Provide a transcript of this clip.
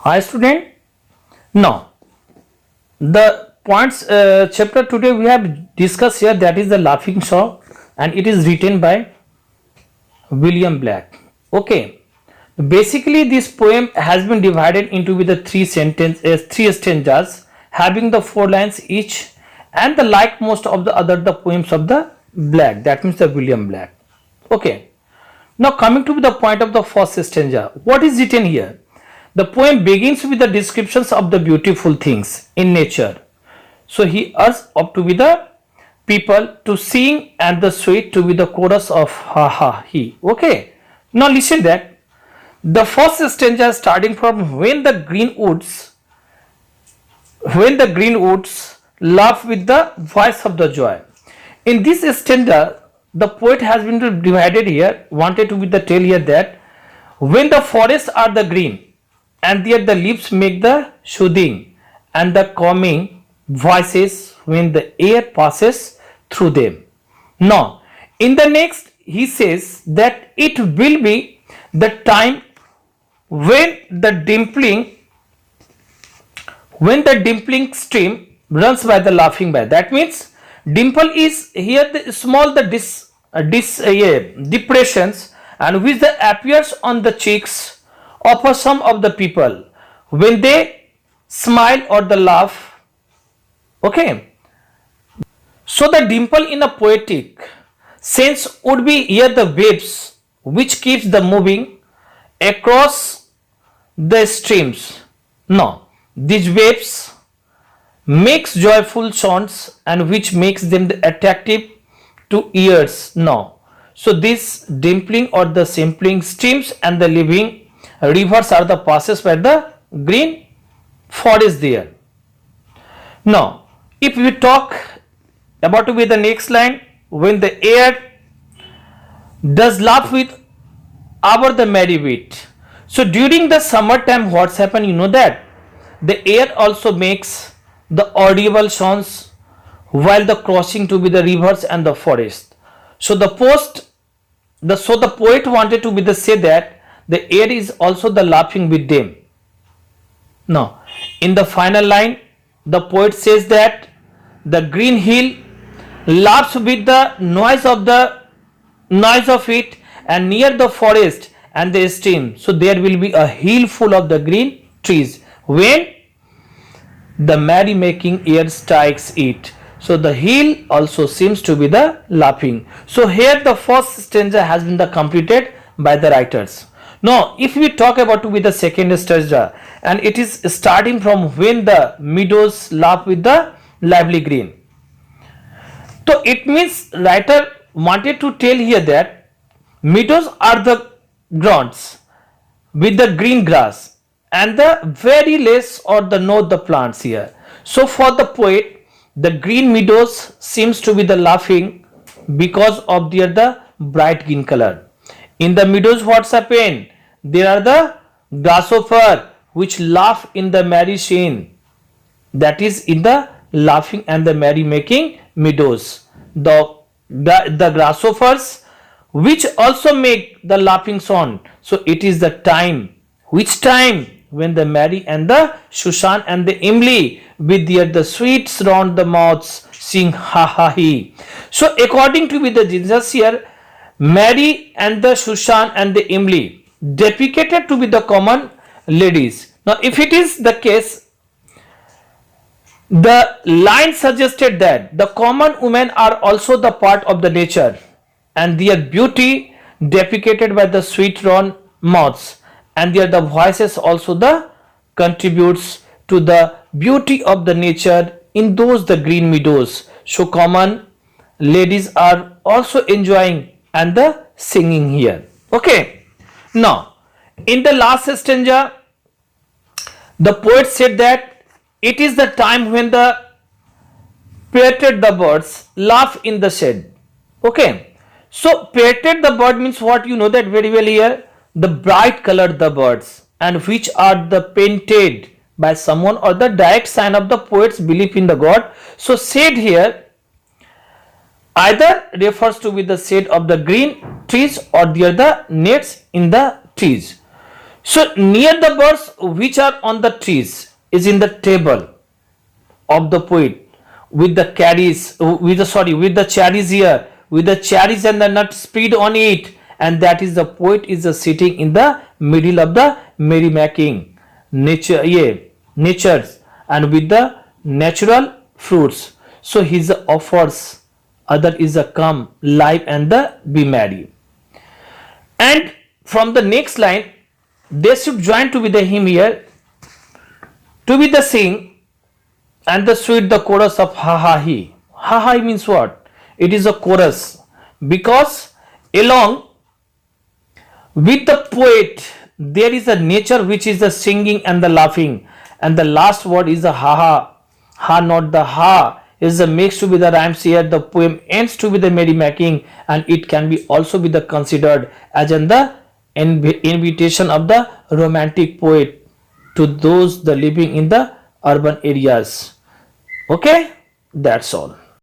Hi student. Now the points chapter today we have discussed here, that is the laughing stock, and it is written by William Black. Okay. Basically this poem has been divided into with the three stanzas having the 4 lines each, and the like most of the poems of the Black, that means the William Black. Okay. Now coming to the point of the first stanza, what is written here? The poem begins with the descriptions of the beautiful things in nature. So he urges up to be the people to sing and the sweet to be the chorus of ha ha he. Okay. Now listen that the first stanza starting from when the green woods laugh with the voice of the joy. In this stanza, the poet has been divided here, wanted to be the tale here that when the forests are the green and yet the leaves make the soothing and the calming voices when the air passes through them. Now, in the next, he says that it will be the time when the dimpling stream runs by the laughing by. That means dimple is here the small the depressions and which the appears on the cheeks of some of the people when they smile or the laugh. Okay. So the dimple in a poetic sense would be here the waves which keeps the moving across the streams. Now these waves makes joyful sounds and which makes them attractive to ears. Now so this dimpling or the simpling streams and the living rivers are the passes by the green forest there. Now if we talk about to be the next line, when the air does laugh with our the merry wit. So during the summertime what's happen, you know that the air also makes the audible sounds while the crossing to be the rivers and the forest. So the poet wanted to be the say that the air is also the laughing with them. Now in the final line the poet says that the green hill laughs with the noise of it and near the forest and the stream. So there will be a hill full of the green trees when the merry making air strikes it. So the hill also seems to be the laughing. So here the first stanza has been the completed by the writers. Now if we talk about to be the second stanza, and it is starting from when the meadows laugh with the lively green. So it means writer wanted to tell here that meadows are the grounds with the green grass and the very less or the no the plants here. So for the poet, the green meadows seems to be the laughing because of their the bright green color. In the meadows what's happened? There are the grasshopper which laugh in the merry scene, that is in the laughing and the merry making meadows. The grasshoppers which also make the laughing sound. So it is the time. Which time? When the Mary and the Shushan and the Emily with the sweets round the mouths sing ha ha he. So according to the Jesus here, Mary and the Shushan and the Emily depicted to be the common ladies. Now if it is the case, the line suggested that the common women are also the part of the nature and their beauty depicted by the sweet round mouths and their voices also the contributes to the beauty of the nature in those the green meadows. So common ladies are also enjoying and the singing here. Okay. Now in the last stanza the poet said that it is the time when the parroted the birds laugh in the shade. Okay. So parroted the bird means what, you know that very well here, the bright colored the birds and which are the painted by someone or the direct sign of the poet's belief in the God. So shade here either refers to with the shade of the green trees or the other nets in the trees. So near the birds which are on the trees is in the table of the poet with the carries with the sorry with the cherries here with the cherries and the nut spread on it, and that is the poet is sitting in the middle of the merrymaking nature, yeah, natures and with the natural fruits. So his offers other is a come live and the be merry. And from the next line, they should join to be the hymn here, to be the sing and the sweet the chorus of ha ha he. Ha ha means what? It is a chorus because along with the poet there is a nature which is the singing and the laughing, and the last word is the ha ha. Ha, not the ha, is the mix to be the rhymes here. The poem ends to be the merrymaking, and it can be also be the considered as in the invitation of the romantic poet to those the living in the urban areas. Okay, that's all.